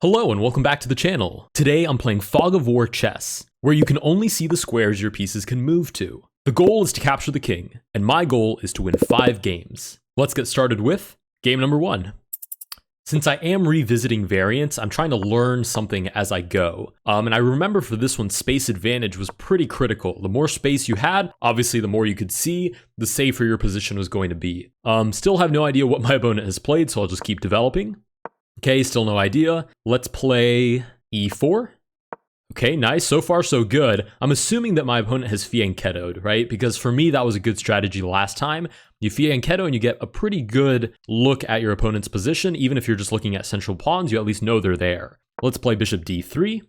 Hello and welcome back to the channel. Today I'm playing Fog of War chess, where you can only see the squares your pieces can move to. The goal is to capture the king, and my goal is to win 5 games. Let's get started with game number 1. Since I am revisiting variants, I'm trying to learn something as I go. And I remember for this one, space advantage was pretty critical. The more space you had, obviously the more you could see, the safer your position was going to be. Still have no idea what my opponent has played, so I'll just keep developing. Okay, still no idea. Let's play e4. Okay, nice. So far, so good. I'm assuming that my opponent has fianchettoed, right? Because for me, that was a good strategy last time. You fianchetto and you get a pretty good look at your opponent's position. Even if you're just looking at central pawns, you at least know they're there. Let's play bishop d3.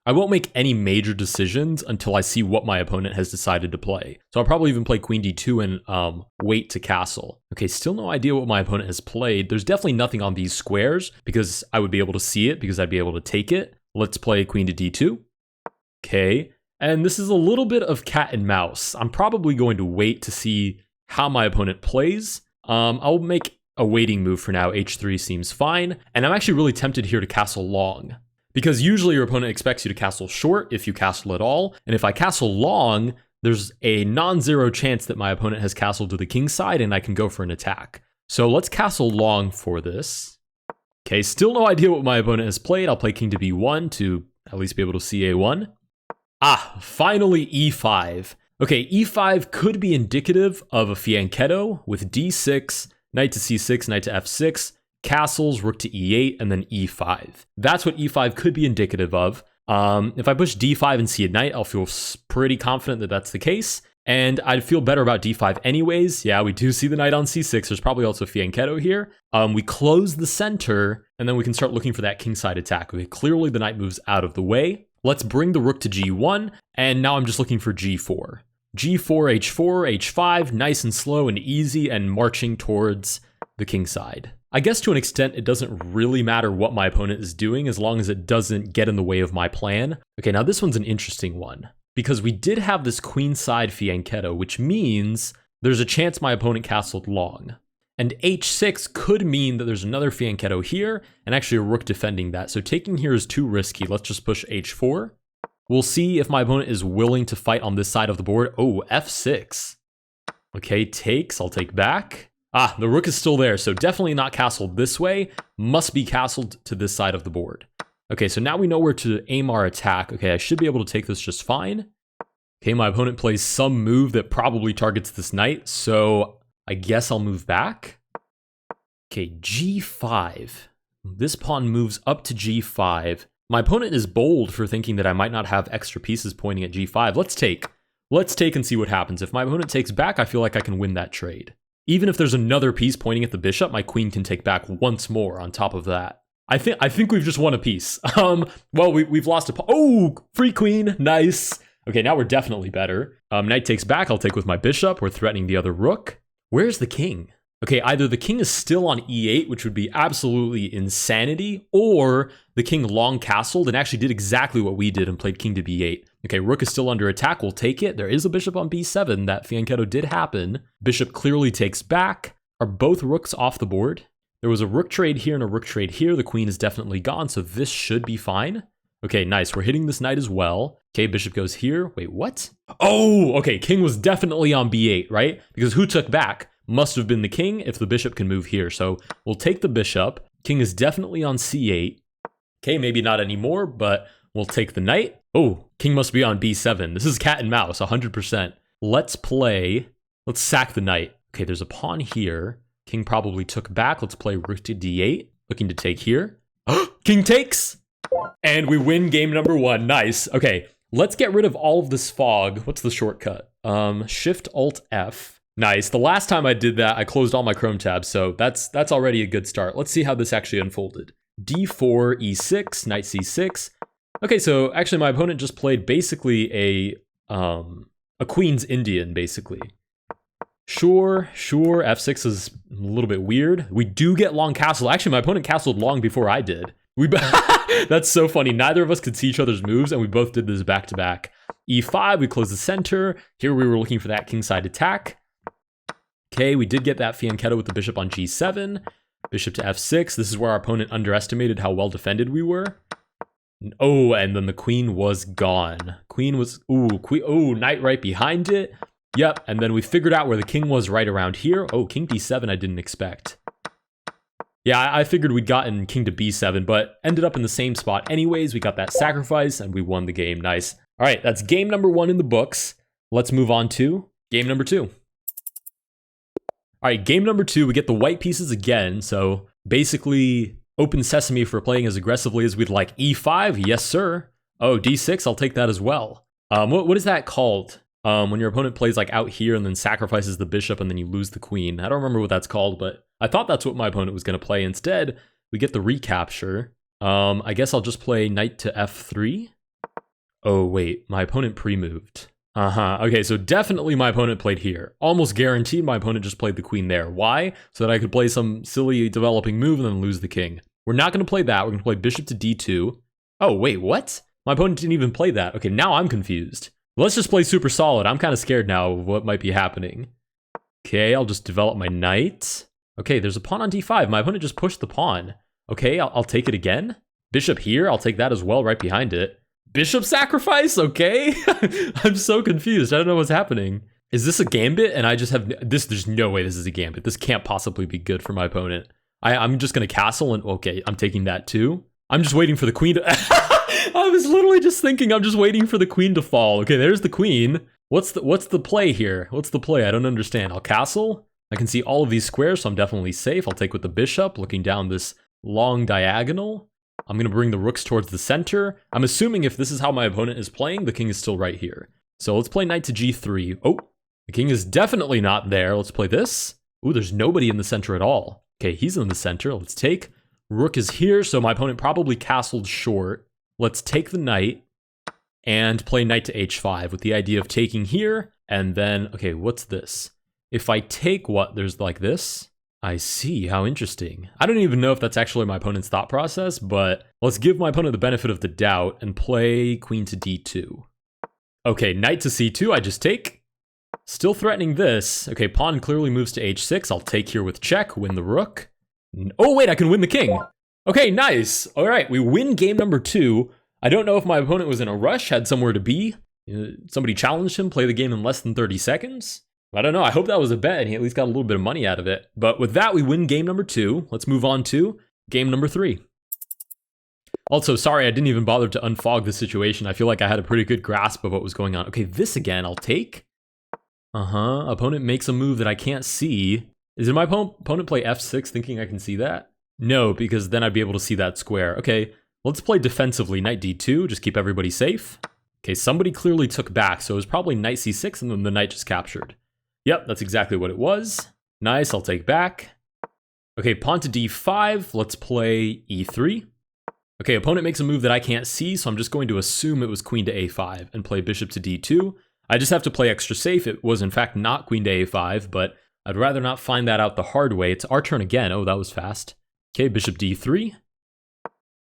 I won't make any major decisions until I see what my opponent has decided to play. So I'll probably even play queen d2 and wait to castle. Okay, still no idea what my opponent has played. There's definitely nothing on these squares because I would be able to see it because I'd be able to take it. Let's play queen to d2. Okay, and this is a little bit of cat and mouse. I'm probably going to wait to see how my opponent plays. I'll make a waiting move for now. h3 seems fine. And I'm actually really tempted here to castle long, because usually your opponent expects you to castle short if you castle at all. And if I castle long, there's a non-zero chance that my opponent has castled to the king side and I can go for an attack. So let's castle long for this. Okay, still no idea what my opponent has played. I'll play king to b1 to at least be able to see a1. Finally e5. Okay, e5 could be indicative of a fianchetto with d6, knight to c6, knight to f6, castles, rook to e8, and then e5. That's what e5 could be indicative of. If I push d5 and see a knight, I'll feel pretty confident that that's the case. And I'd feel better about d5 anyways. Yeah, we do see the knight on c6. There's probably also fianchetto here. We close the center, and then we can start looking for that kingside attack. Okay, clearly the knight moves out of the way. Let's bring the rook to g1, and now I'm just looking for g4. g4, h4, h5, nice and slow and easy and marching towards the king side. I guess to an extent, it doesn't really matter what my opponent is doing as long as it doesn't get in the way of my plan. Okay, now this one's an interesting one because we did have this queenside fianchetto, which means there's a chance my opponent castled long. And h6 could mean that there's another fianchetto here and actually a rook defending that. So taking here is too risky. Let's just push h4. We'll see if my opponent is willing to fight on this side of the board. Oh, f6. Okay, takes. I'll take back. The rook is still there, so definitely not castled this way. Must be castled to this side of the board. Okay, so now we know where to aim our attack. Okay, I should be able to take this just fine. Okay, my opponent plays some move that probably targets this knight, so I guess I'll move back. Okay, g5. This pawn moves up to g5. My opponent is bold for thinking that I might not have extra pieces pointing at g5. Let's take. Let's take and see what happens. If my opponent takes back, I feel like I can win that trade. Even if there's another piece pointing at the bishop, my queen can take back once more on top of that. I think we've just won a piece. Well, we've lost a oh, free queen, nice. Okay, now we're definitely better. Knight takes back, I'll take with my bishop. We're threatening the other rook. Where's the king? Okay, either the king is still on e8, which would be absolutely insanity, or the king long castled and actually did exactly what we did and played king to b8. Okay, rook is still under attack, we'll take it. There is a bishop on b7, that fianchetto did happen. Bishop clearly takes back. Are both rooks off the board? There was a rook trade here and a rook trade here. The queen is definitely gone, so this should be fine. Okay, nice, we're hitting this knight as well. Okay, bishop goes here. Wait, what? Oh, okay, king was definitely on b8, right? Because who took back? Must have been the king if the bishop can move here. So we'll take the bishop. King is definitely on c8. Okay, maybe not anymore, but we'll take the knight. Oh, king must be on b7. This is cat and mouse, 100%. Let's sack the knight. Okay, there's a pawn here. King probably took back. Let's play rook to d8. Looking to take here. King takes! And we win game number 1. Nice. Okay, let's get rid of all of this fog. What's the shortcut? Shift Alt F. Nice. The last time I did that, I closed all my Chrome tabs, so that's already a good start. Let's see how this actually unfolded. d4, e6, knight c6. Okay, so actually my opponent just played basically a Queen's Indian, basically. Sure, f6 is a little bit weird. We do get long castle. Actually, my opponent castled long before I did. That's so funny. Neither of us could see each other's moves, and we both did this back to back. e5, we close the center. Here we were looking for that kingside attack. Okay, we did get that fianchetto with the bishop on g7. Bishop to f6. This is where our opponent underestimated how well defended we were. Oh, and then the queen was gone. Queen was, knight right behind it. Yep, and then we figured out where the king was right around here. Oh, king d7 I didn't expect. Yeah, I figured we'd gotten king to b7, but ended up in the same spot anyways. We got that sacrifice, and we won the game. Nice. All right, that's game number 1 in the books. Let's move on to game number 2. All right, game number 2, we get the white pieces again. So basically, open sesame for playing as aggressively as we'd like. e5, yes sir. Oh, d6, I'll take that as well. What is that called? When your opponent plays like out here and then sacrifices the bishop and then you lose the queen. I don't remember what that's called, but I thought that's what my opponent was going to play. Instead, we get the recapture. I guess I'll just play knight to f3. Oh, wait, my opponent pre-moved. Okay, so definitely my opponent played here. Almost guaranteed my opponent just played the queen there. Why? So that I could play some silly developing move and then lose the king. We're not going to play that. We're going to play bishop to d2. Oh, wait, what? My opponent didn't even play that. Okay, now I'm confused. Let's just play super solid. I'm kind of scared now of what might be happening. Okay, I'll just develop my knight. Okay, there's a pawn on d5. My opponent just pushed the pawn. Okay, I'll take it again. Bishop here, I'll take that as well right behind it. Bishop sacrifice, okay? I'm so confused. I don't know what's happening. Is this a gambit? And I just have this. There's no way this is a gambit. This can't possibly be good for my opponent. I'm just going to castle and okay, I'm taking that too. I'm just waiting for the queen to... I was literally just thinking I'm just waiting for the queen to fall. Okay, there's the queen. What's the play here? What's the play? I don't understand. I'll castle. I can see all of these squares, so I'm definitely safe. I'll take with the bishop, looking down this long diagonal. I'm going to bring the rooks towards the center. I'm assuming if this is how my opponent is playing, the king is still right here. So let's play knight to g3. Oh, the king is definitely not there. Let's play this. Ooh, there's nobody in the center at all. Okay, he's in the center. Let's take. Rook is here, so my opponent probably castled short. Let's take the knight and play knight to h5 with the idea of taking here. And then, okay, what's this? If I take what, there's like this. I see, how interesting. I don't even know if that's actually my opponent's thought process, but let's give my opponent the benefit of the doubt and play queen to d2. Okay, knight to c2, I just take. Still threatening this. Okay, pawn clearly moves to h6. I'll take here with check, win the rook. Oh wait, I can win the king. Okay, nice. All right, we win game number 2. I don't know if my opponent was in a rush, had somewhere to be. Somebody challenged him, play the game in less than 30 seconds. I don't know. I hope that was a bet and he at least got a little bit of money out of it. But with that, we win game number 2. Let's move on to game number 3. Also, sorry, I didn't even bother to unfog the situation. I feel like I had a pretty good grasp of what was going on. Okay, this again, I'll take. Opponent makes a move that I can't see. Did my opponent play f6 thinking I can see that? No, because then I'd be able to see that square. Okay, let's play defensively. Knight d2, just keep everybody safe. Okay, somebody clearly took back, so it was probably knight c6 and then the knight just captured. Yep, that's exactly what it was. Nice, I'll take back. Okay, pawn to d5, let's play e3. Okay, opponent makes a move that I can't see, so I'm just going to assume it was queen to a5 and play bishop to d2. I just have to play extra safe. It was in fact not queen to a5, but I'd rather not find that out the hard way. It's our turn again. Oh, that was fast. Okay, bishop d3.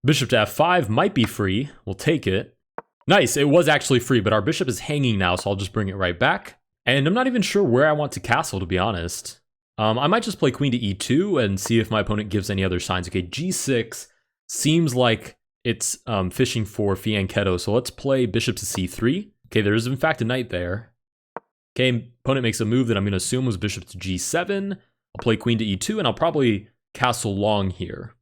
Bishop to f5 might be free. We'll take it. Nice, it was actually free, but our bishop is hanging now, so I'll just bring it right back. And I'm not even sure where I want to castle, to be honest. I might just play queen to e2 and see if my opponent gives any other signs. Okay, g6 seems like it's fishing for fianchetto, so let's play bishop to c3. Okay, there is in fact a knight there. Okay, opponent makes a move that I'm going to assume was bishop to g7. I'll play queen to e2, and I'll probably castle long here.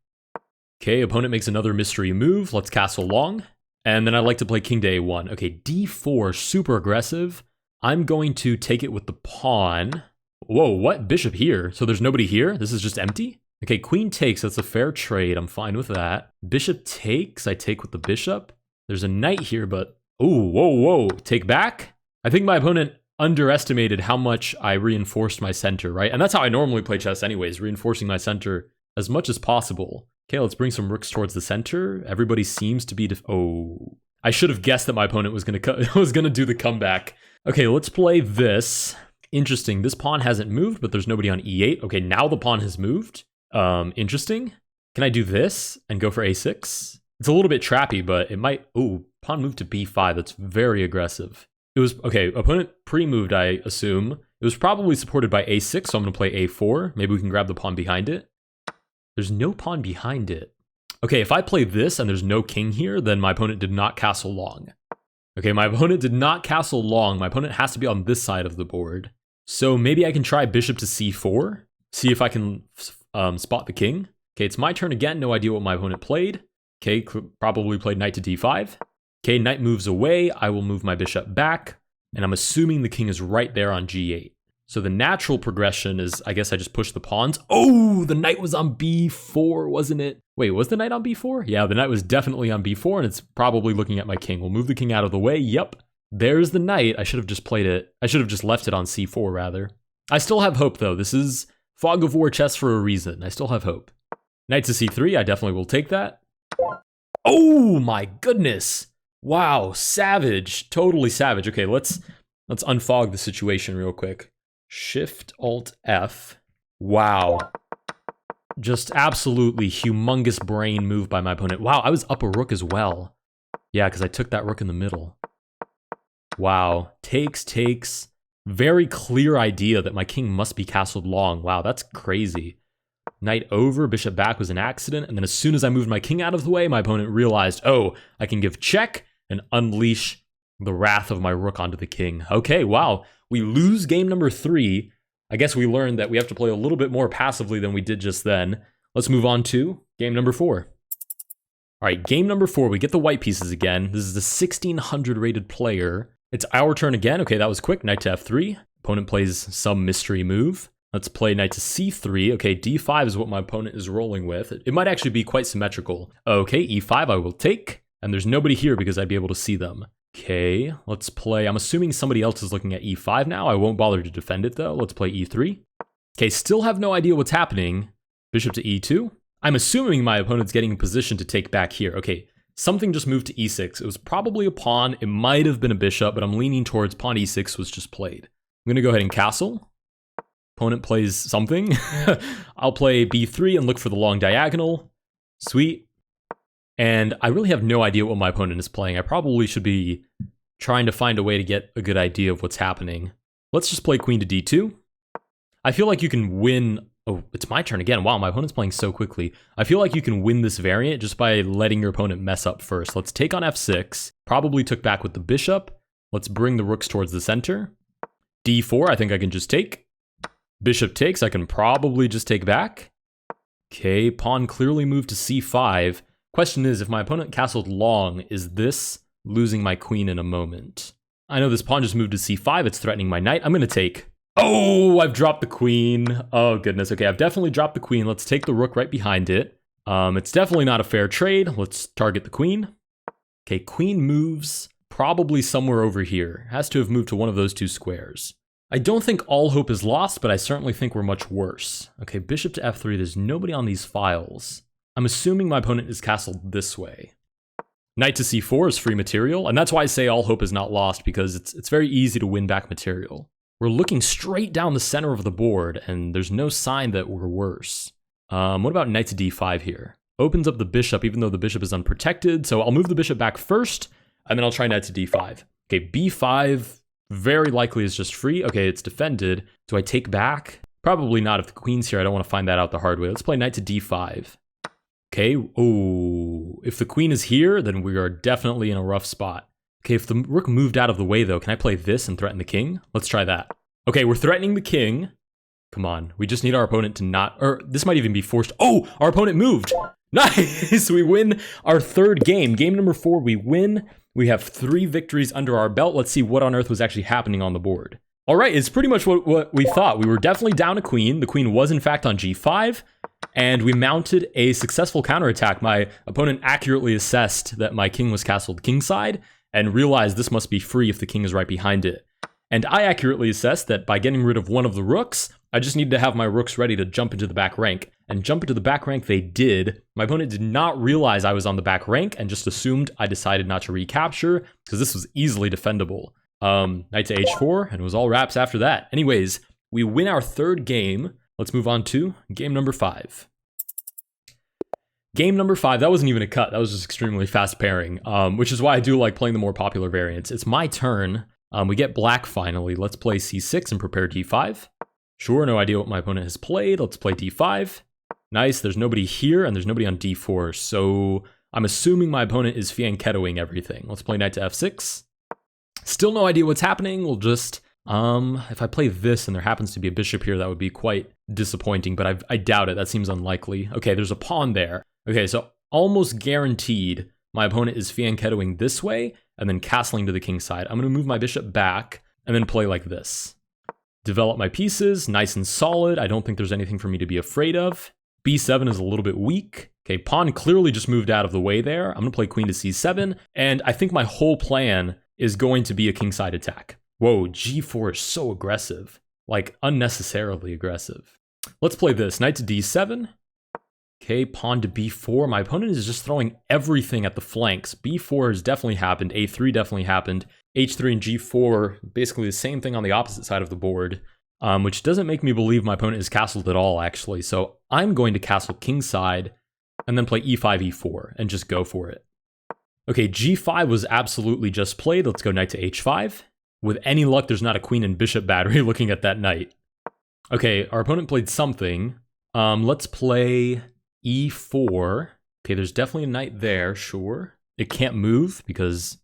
Okay, opponent makes another mystery move. Let's castle long. And then I'd like to play king to a1. Okay, d4, super aggressive. I'm going to take it with the pawn. Whoa, what? Bishop here? So there's nobody here? This is just empty? Okay, queen takes. That's a fair trade. I'm fine with that. Bishop takes. I take with the bishop. There's a knight here, but... Oh, whoa. Take back? I think my opponent underestimated how much I reinforced my center, right? And that's how I normally play chess anyways, reinforcing my center as much as possible. Okay, let's bring some rooks towards the center. Everybody seems to be... Oh... I should have guessed that my opponent was going to do the comeback. Okay, let's play this. Interesting. This pawn hasn't moved, but there's nobody on e8. Okay, now the pawn has moved. Interesting. Can I do this and go for a6? It's a little bit trappy, but it might... Oh, pawn moved to b5. That's very aggressive. It was... Okay, opponent pre-moved, I assume. It was probably supported by a6, so I'm going to play a4. Maybe we can grab the pawn behind it. There's no pawn behind it. Okay, if I play this and there's no king here, then my opponent did not castle long. Okay, my opponent did not castle long. My opponent has to be on this side of the board. So maybe I can try bishop to c4, see if I can spot the king. Okay, it's my turn again. No idea what my opponent played. Okay, probably played knight to d5. Okay, knight moves away. I will move my bishop back. And I'm assuming the king is right there on g8. So the natural progression is, I guess I just push the pawns. Oh, the knight was on b4, wasn't it? Wait, was the knight on b4? Yeah, the knight was definitely on b4, and it's probably looking at my king. We'll move the king out of the way. Yep, there's the knight. I should have just played it. I should have just left it on c4, rather. I still have hope, though. This is Fog of War chess for a reason. I still have hope. Knight to c3, I definitely will take that. Oh, my goodness. Wow, savage. Totally savage. Okay, let's unfog the situation real quick. Shift Alt F. Wow. Just absolutely humongous brain move by my opponent. Wow, I was up a rook as well. Yeah, because I took that rook in the middle. Wow. Takes. Very clear idea that my king must be castled long. Wow, that's crazy. Knight over, bishop back was an accident. And then as soon as I moved my king out of the way, my opponent realized, oh, I can give check and unleash the wrath of my rook onto the king. Okay, wow. We lose game number 3. I guess we learned that we have to play a little bit more passively than we did just then. Let's move on to game number 4. All right, game number 4, we get the white pieces again. This is the 1600 rated player. It's our turn again. Okay, that was quick. Knight to f3. Opponent plays some mystery move. Let's play knight to c3. Okay, d5 is what my opponent is rolling with. It might actually be quite symmetrical. Okay, e5 I will take. And there's nobody here because I'd be able to see them. Okay, let's play. I'm assuming somebody else is looking at e5 now. I won't bother to defend it though. Let's play e3. Okay, still have no idea what's happening. Bishop to e2. I'm assuming my opponent's getting in position to take back here. Okay, something just moved to e6. It was probably a pawn. It might have been a bishop, but I'm leaning towards pawn e6 was just played. I'm going to go ahead and castle. Opponent plays something. I'll play b3 and look for the long diagonal. Sweet. And I really have no idea what my opponent is playing. I probably should be trying to find a way to get a good idea of what's happening. Let's just play queen to d2. I feel like you can win. Oh, it's my turn again. Wow, my opponent's playing so quickly. I feel like you can win this variant just by letting your opponent mess up first. Let's take on f6. Probably took back with the bishop. Let's bring the rooks towards the center. d4, I think I can just take. Bishop takes, I can probably just take back. Okay, pawn clearly moved to c5. Question is, if my opponent castled long, is this losing my queen in a moment? I know this pawn just moved to c5. It's threatening my knight. I'm going to take. Oh, I've dropped the queen. Oh, goodness. Okay, I've definitely dropped the queen. Let's take the rook right behind it. It's definitely not a fair trade. Let's target the queen. Okay, queen moves probably somewhere over here. Has to have moved to one of those two squares. I don't think all hope is lost, but I certainly think we're much worse. Okay, bishop to f3. There's nobody on these files. I'm assuming my opponent is castled this way. Knight to c4 is free material, and that's why I say all hope is not lost, because it's very easy to win back material. We're looking straight down the center of the board, and there's no sign that we're worse. What about knight to d5 here? Opens up the bishop, even though the bishop is unprotected, so I'll move the bishop back first, and then I'll try knight to d5. Okay, b5 very likely is just free. Okay, it's defended. Do I take back? Probably not. If the queen's here, I don't want to find that out the hard way. Let's play knight to d5. Okay, oh, if the queen is here, then we are definitely in a rough spot. Okay, if the rook moved out of the way, though, can I play this and threaten the king? Let's try that. Okay, we're threatening the king. Come on, we just need our opponent to not, or this might even be forced. Oh, our opponent moved. Nice, we win our third game. Game number 4, we win. We have 3 victories under our belt. Let's see what on earth was actually happening on the board. All right, it's pretty much what we thought. We were definitely down a queen. The queen was, in fact, on g5. And we mounted a successful counterattack. My opponent accurately assessed that my king was castled kingside and realized this must be free if the king is right behind it. And I accurately assessed that by getting rid of one of the rooks, I just needed to have my rooks ready to jump into the back rank. And jump into the back rank they did. My opponent did not realize I was on the back rank and just assumed I decided not to recapture because this was easily defendable. Knight to h4, and it was all wraps after that. Anyways, we win our third game. Let's move on to game number 5. Game number 5, that wasn't even a cut. That was just extremely fast pairing, which is why I do like playing the more popular variants. It's my turn. We get black finally. Let's play c6 and prepare d5. Sure, no idea what my opponent has played. Let's play d5. Nice, there's nobody here, and there's nobody on d4, so I'm assuming my opponent is fianchettoing everything. Let's play knight to f6. Still no idea what's happening. We'll just, if I play this and there happens to be a bishop here, that would be quite disappointing, but I doubt it. That seems unlikely. Okay, there's a pawn there. Okay, so almost guaranteed my opponent is fianchettoing this way and then castling to the king side. I'm going to move my bishop back and then play like this. Develop my pieces, nice and solid. I don't think there's anything for me to be afraid of. b7 is a little bit weak. Okay, pawn clearly just moved out of the way there. I'm going to play queen to c7, and I think my whole plan is going to be a kingside attack. Whoa, g4 is so aggressive. Like, unnecessarily aggressive. Let's play this. Knight to d7. Okay, pawn to b4. My opponent is just throwing everything at the flanks. b4 has definitely happened. a3 definitely happened. h3 and g4, basically the same thing on the opposite side of the board, which doesn't make me believe my opponent is castled at all, actually. So I'm going to castle kingside and then play e5, e4, and just go for it. Okay, g5 was absolutely just played. Let's go knight to h5. With any luck, there's not a queen and bishop battery looking at that knight. Okay, our opponent played something. Let's play e4. Okay, there's definitely a knight there, sure. It can't move because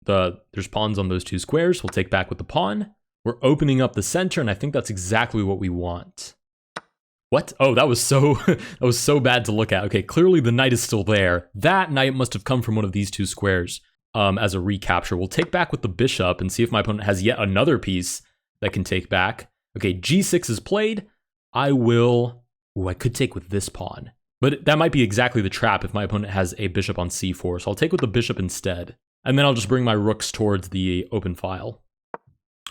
there's pawns on those two squares. We'll take back with the pawn. We're opening up the center, and I think that's exactly what we want. What? Oh, that was so bad to look at. Okay, clearly the knight is still there. That knight must have come from one of these two squares as a recapture. We'll take back with the bishop and see if my opponent has yet another piece that can take back. Okay, g6 is played. I could take with this pawn. But that might be exactly the trap if my opponent has a bishop on c4. So I'll take with the bishop instead. And then I'll just bring my rooks towards the open file.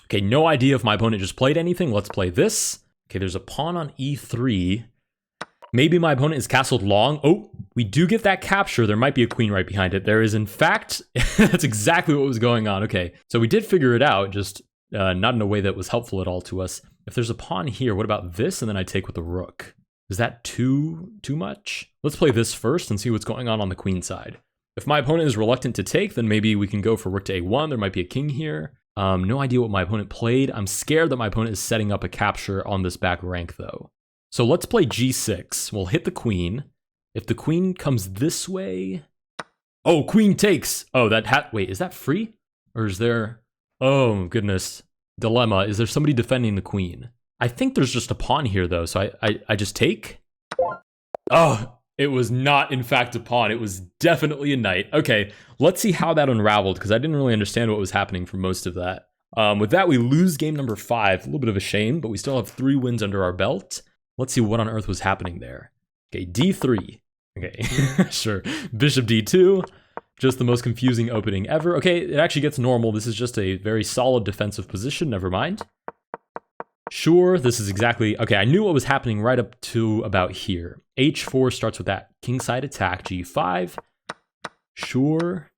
Okay, no idea if my opponent just played anything. Let's play this. Okay, there's a pawn on e3. Maybe my opponent is castled long. Oh, we do get that capture. There might be a queen right behind it. There is, in fact, that's exactly what was going on. Okay, so we did figure it out, just not in a way that was helpful at all to us. If there's a pawn here, what about this? And then I take with the rook. Is that too much? Let's play this first and see what's going on the queen side. If my opponent is reluctant to take, then maybe we can go for rook to a1. There might be a king here. No idea what my opponent played. I'm scared that my opponent is setting up a capture on this back rank, though. So let's play g6. We'll hit the queen. If the queen comes this way... Oh, queen takes! Oh, wait, is that free? Or is there... Oh, goodness. Dilemma. Is there somebody defending the queen? I think there's just a pawn here, though, so I just take? Oh, it was not, in fact, a pawn. It was definitely a knight. Okay, let's see how that unraveled, because I didn't really understand what was happening for most of that. With that, we lose game number 5. A little bit of a shame, but we still have 3 wins under our belt. Let's see what on earth was happening there. Okay, d3. Okay, sure. Bishop d2. Just the most confusing opening ever. Okay, it actually gets normal. This is just a very solid defensive position. Never mind. Sure, this is exactly... Okay, I knew what was happening right up to about here. h4 starts with that kingside attack. g5. Sure.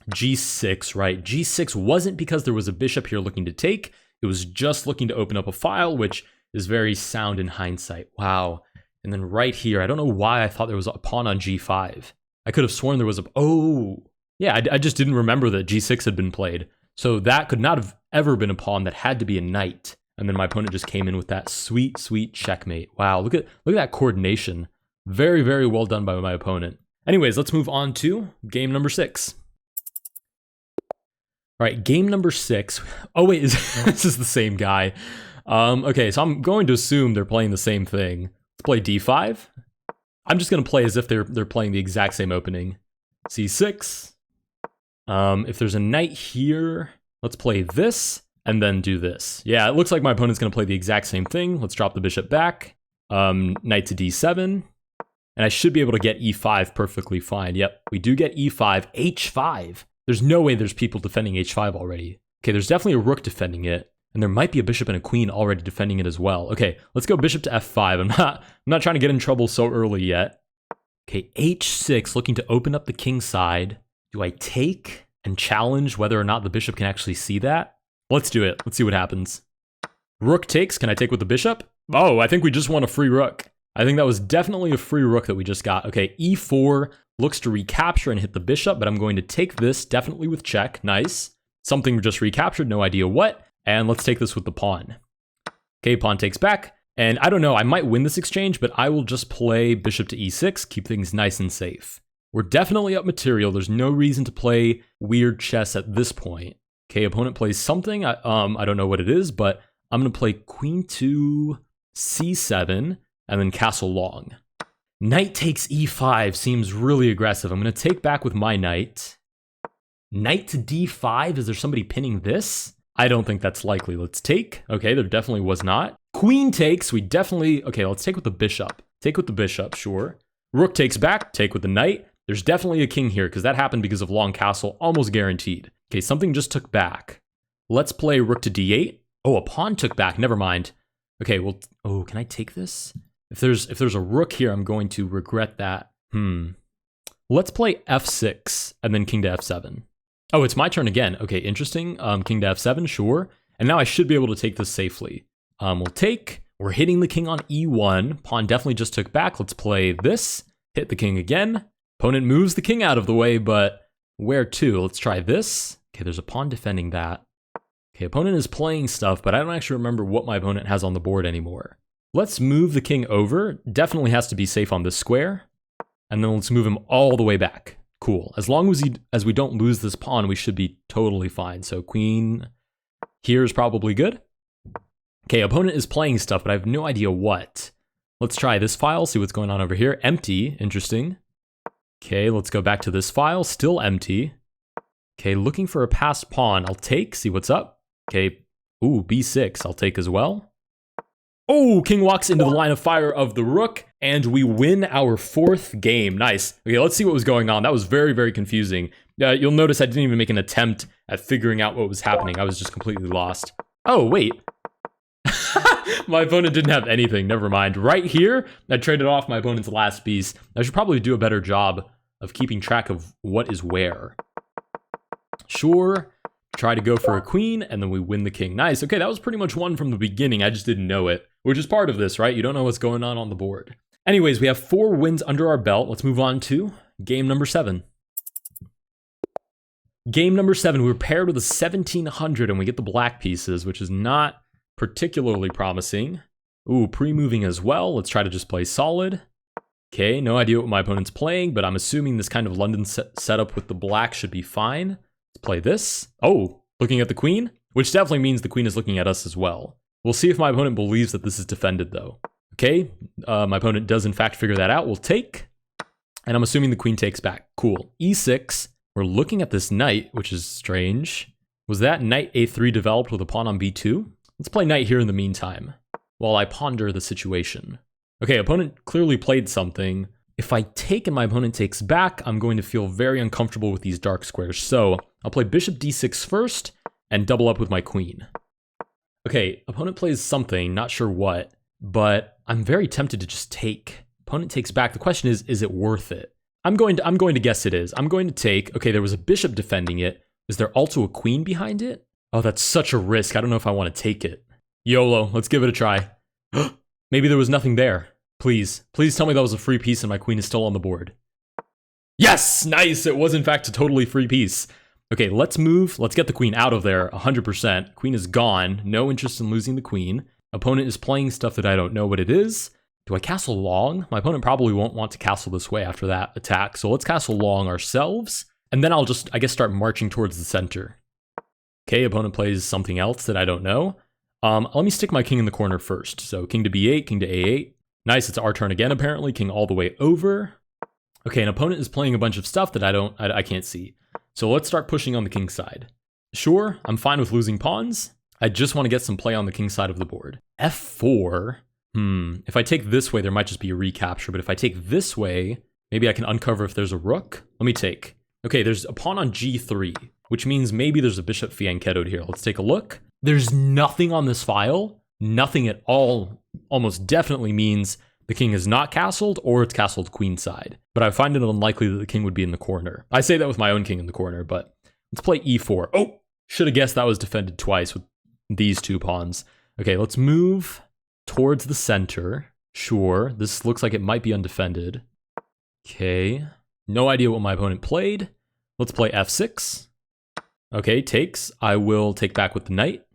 g6, right. g6 wasn't because there was a bishop here looking to take. It was just looking to open up a file, which is very sound in hindsight. Wow. And then right here, I don't know why I thought there was a pawn on g5. I could have sworn there was a... Oh, yeah, I just didn't remember that g6 had been played. So that could not have ever been a pawn. That had to be a knight. And then my opponent just came in with that sweet, sweet checkmate. Wow, look at that coordination. Very, very well done by my opponent. Anyways, let's move on to game number 6. All right, game number 6. Oh wait, this is the same guy. Okay, so I'm going to assume they're playing the same thing. Let's play d5. I'm just gonna play as if they're playing the exact same opening. c6. If there's a knight here, let's play this. And then do this. Yeah, it looks like my opponent's going to play the exact same thing. Let's drop the bishop back. Knight to d7. And I should be able to get e5 perfectly fine. Yep, we do get e5. h5. There's no way there's people defending h5 already. Okay, there's definitely a rook defending it. And there might be a bishop and a queen already defending it as well. Okay, let's go bishop to f5. I'm not trying to get in trouble so early yet. Okay, h6, looking to open up the king side. Do I take and challenge whether or not the bishop can actually see that? Let's do it. Let's see what happens. Rook takes. Can I take with the bishop? Oh, I think we just won a free rook. I think that was definitely a free rook that we just got. Okay, e4 looks to recapture and hit the bishop, but I'm going to take this definitely with check. Nice. Something just recaptured, no idea what. And let's take this with the pawn. Okay, pawn takes back. And I don't know, I might win this exchange, but I will just play bishop to e6, keep things nice and safe. We're definitely up material. There's no reason to play weird chess at this point. Okay, opponent plays something. I don't know what it is, but I'm going to play queen to c7 and then castle long. Knight takes e5 seems really aggressive. I'm going to take back with my knight. Knight to d5. Is there somebody pinning this? I don't think that's likely. Let's take. Okay, there definitely was not. Queen takes. We definitely... Okay, let's take with the bishop. Take with the bishop, sure. Rook takes back. Take with the knight. There's definitely a king here because that happened because of long castle. Almost guaranteed. Okay, something just took back. Let's play rook to d8. Oh, a pawn took back. Never mind. Okay, well... Oh, can I take this? If there's a rook here, I'm going to regret that. Let's play f6 and then king to f7. Oh, it's my turn again. Okay, interesting. King to f7, sure. And now I should be able to take this safely. We'll take. We're hitting the king on e1. Pawn definitely just took back. Let's play this. Hit the king again. Opponent moves the king out of the way, but where to? Let's try this. Okay, there's a pawn defending that. Okay, opponent is playing stuff, but I don't actually remember what my opponent has on the board anymore. Let's move the king over. Definitely has to be safe on this square. And then let's move him all the way back. Cool. As long as we don't lose this pawn, we should be totally fine. So queen here is probably good. Okay, opponent is playing stuff, but I have no idea what. Let's try this file, see what's going on over here. Empty, interesting. Okay, let's go back to this file, still empty. Okay, looking for a passed pawn. I'll take, see what's up. Okay, ooh, b6, I'll take as well. Oh, king walks into the line of fire of the rook, and we win our 4th game. Nice. Okay, let's see what was going on. That was very, very confusing. You'll notice I didn't even make an attempt at figuring out what was happening. I was just completely lost. Oh, wait. My opponent didn't have anything. Never mind. Right here, I traded off my opponent's last piece. I should probably do a better job of keeping track of what is where. Sure. Try to go for a queen, and then we win the king. Nice. Okay, that was pretty much won from the beginning. I just didn't know it, which is part of this, right? You don't know what's going on the board. Anyways, we have 4 wins under our belt. Let's move on to game number 7. Game number 7, we're paired with a 1700, and we get the black pieces, which is not particularly promising. Ooh, pre-moving as well. Let's try to just play solid. Okay, no idea what my opponent's playing, but I'm assuming this kind of London setup with the black should be fine. Let's play this. Oh, looking at the queen, which definitely means the queen is looking at us as well. We'll see if my opponent believes that this is defended, though. Okay, my opponent does in fact figure that out. We'll take, and I'm assuming the queen takes back. Cool. e6. We're looking at this knight, which is strange. Was that knight a3 developed with a pawn on b2? Let's play knight here in the meantime, while I ponder the situation. Okay, opponent clearly played something. If I take and my opponent takes back, I'm going to feel very uncomfortable with these dark squares. So I'll play bishop d6 first and double up with my queen. Okay, opponent plays something, not sure what, but I'm very tempted to just take. Opponent takes back. The question is it worth it? I'm going to guess it is. I'm going to take. Okay, there was a bishop defending it. Is there also a queen behind it? Oh, that's such a risk. I don't know if I want to take it. YOLO, let's give it a try. Maybe there was nothing there. Please tell me that was a free piece and my queen is still on the board. Yes, nice. It was in fact a totally free piece. Okay, let's move. Let's get the queen out of there 100%. Queen is gone. No interest in losing the queen. Opponent is playing stuff that I don't know what it is. Do I castle long? My opponent probably won't want to castle this way after that attack. So let's castle long ourselves. And then I'll just, I guess, start marching towards the center. Okay, opponent plays something else that I don't know. Let me stick my king in the corner first. So king to b8, king to a8. Nice, it's our turn again apparently. King all the way over. Okay, an opponent is playing a bunch of stuff that I can't see. So let's start pushing on the king side. Sure, I'm fine with losing pawns. I just want to get some play on the king side of the board. f4. If I take this way, there might just be a recapture. But if I take this way, maybe I can uncover if there's a rook. Let me take. Okay, there's a pawn on g3, which means maybe there's a bishop fianchettoed here. Let's take a look. There's nothing on this file. Nothing at all. Almost definitely means the king is not castled or it's castled queenside. But I find it unlikely that the king would be in the corner. I say that with my own king in the corner, but let's play e4. Oh, should have guessed that was defended twice with these 2 pawns. Okay, let's move towards the center. Sure, this looks like it might be undefended. Okay, no idea what my opponent played. Let's play f6. Okay, takes. I will take back with the knight.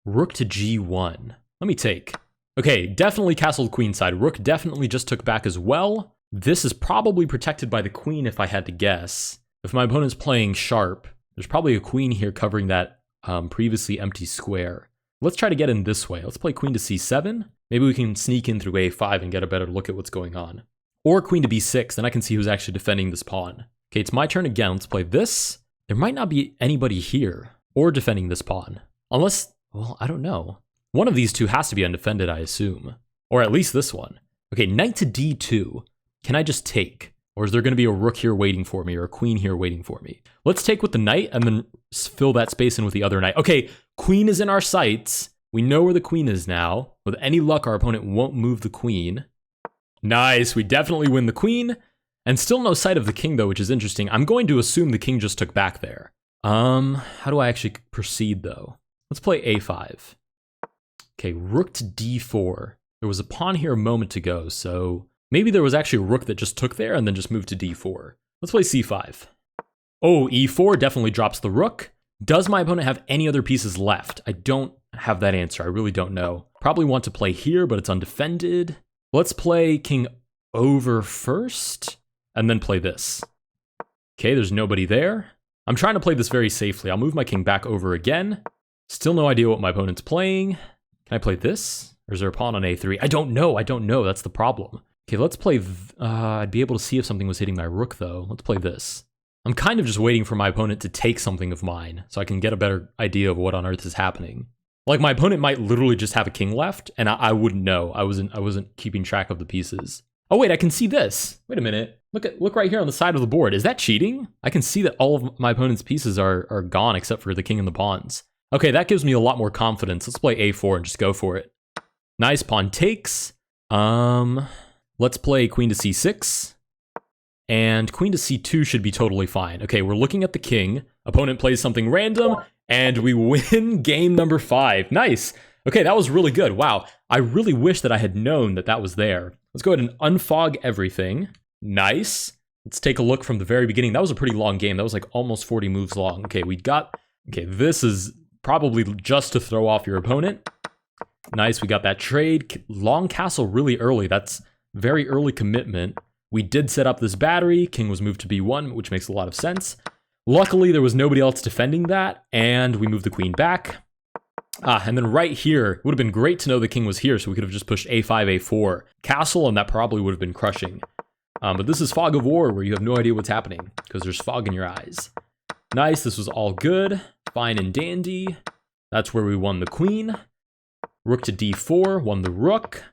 Rook to g1. Let me take. Okay, definitely castled queenside. Rook definitely just took back as well. This is probably protected by the queen if I had to guess. If my opponent's playing sharp, there's probably a queen here covering that previously empty square. Let's try to get in this way. Let's play queen to c7. Maybe we can sneak in through a5 and get a better look at what's going on. Or queen to b6, then I can see who's actually defending this pawn. Okay, it's my turn again. Let's play this. There might not be anybody here or defending this pawn. Unless, well, I don't know. One of these two has to be undefended, I assume. Or at least this one. Okay, knight to d2. Can I just take? Or is there going to be a rook here waiting for me or a queen here waiting for me? Let's take with the knight and then fill that space in with the other knight. Okay, queen is in our sights. We know where the queen is now. With any luck, our opponent won't move the queen. Nice, we definitely win the queen. And still no sight of the king though, which is interesting. I'm going to assume the king just took back there. How do I actually proceed though? Let's play a5. Okay, rook to d4. There was a pawn here a moment ago, so maybe there was actually a rook that just took there and then just moved to d4. Let's play c5. Oh, e4 definitely drops the rook. Does my opponent have any other pieces left? I don't have that answer. I really don't know. Probably want to play here, but it's undefended. Let's play king over first and then play this. Okay, there's nobody there. I'm trying to play this very safely. I'll move my king back over again. Still no idea what my opponent's playing. Can I play this? Or is there a pawn on a3? I don't know. That's the problem. Okay, let's play... I'd be able to see if something was hitting my rook, though. Let's play this. I'm kind of just waiting for my opponent to take something of mine, so I can get a better idea of what on earth is happening. Like, my opponent might literally just have a king left, and I wouldn't know. I wasn't keeping track of the pieces. Oh, wait, I can see this. Wait a minute. Look right here on the side of the board. Is that cheating? I can see that all of my opponent's pieces are gone except for the king and the pawns. Okay, that gives me a lot more confidence. Let's play a4 and just go for it. Nice, pawn takes. Let's play queen to c6. And queen to c2 should be totally fine. Okay, we're looking at the king. Opponent plays something random, and we win game number 5. Nice. Okay, that was really good. Wow, I really wish that I had known that that was there. Let's go ahead and unfog everything. Nice. Let's take a look from the very beginning. That was a pretty long game. That was like almost 40 moves long. Okay, okay, this is probably just to throw off your opponent. Nice, we got that trade. Long castle really early. That's very early commitment. We did set up this battery. King was moved to b1, which makes a lot of sense. Luckily, there was nobody else defending that, and we moved the queen back. And then right here, it would have been great to know the king was here, so we could have just pushed a5, a4. Castle, and that probably would have been crushing. But this is Fog of War, where you have no idea what's happening, because there's fog in your eyes. Nice, this was all good. Fine and dandy. That's where we won the queen. Rook to d4, won the rook.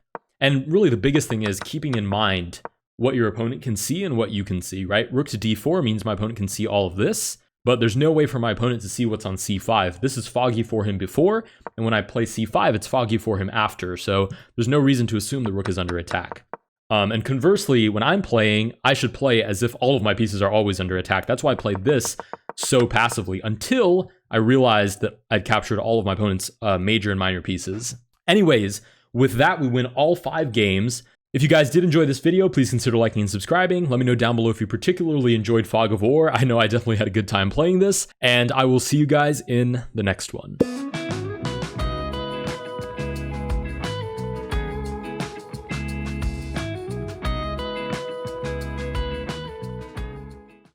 And really the biggest thing is keeping in mind what your opponent can see and what you can see, right? Rook to d4 means my opponent can see all of this, but there's no way for my opponent to see what's on c5. This is foggy for him before, and when I play c5, it's foggy for him after, so there's no reason to assume the rook is under attack. And conversely, when I'm playing, I should play as if all of my pieces are always under attack. That's why I played this so passively until I realized that I'd captured all of my opponent's major and minor pieces. Anyways, with that, we win all 5 games. If you guys did enjoy this video, please consider liking and subscribing. Let me know down below if you particularly enjoyed Fog of War. I know I definitely had a good time playing this, and I will see you guys in the next one.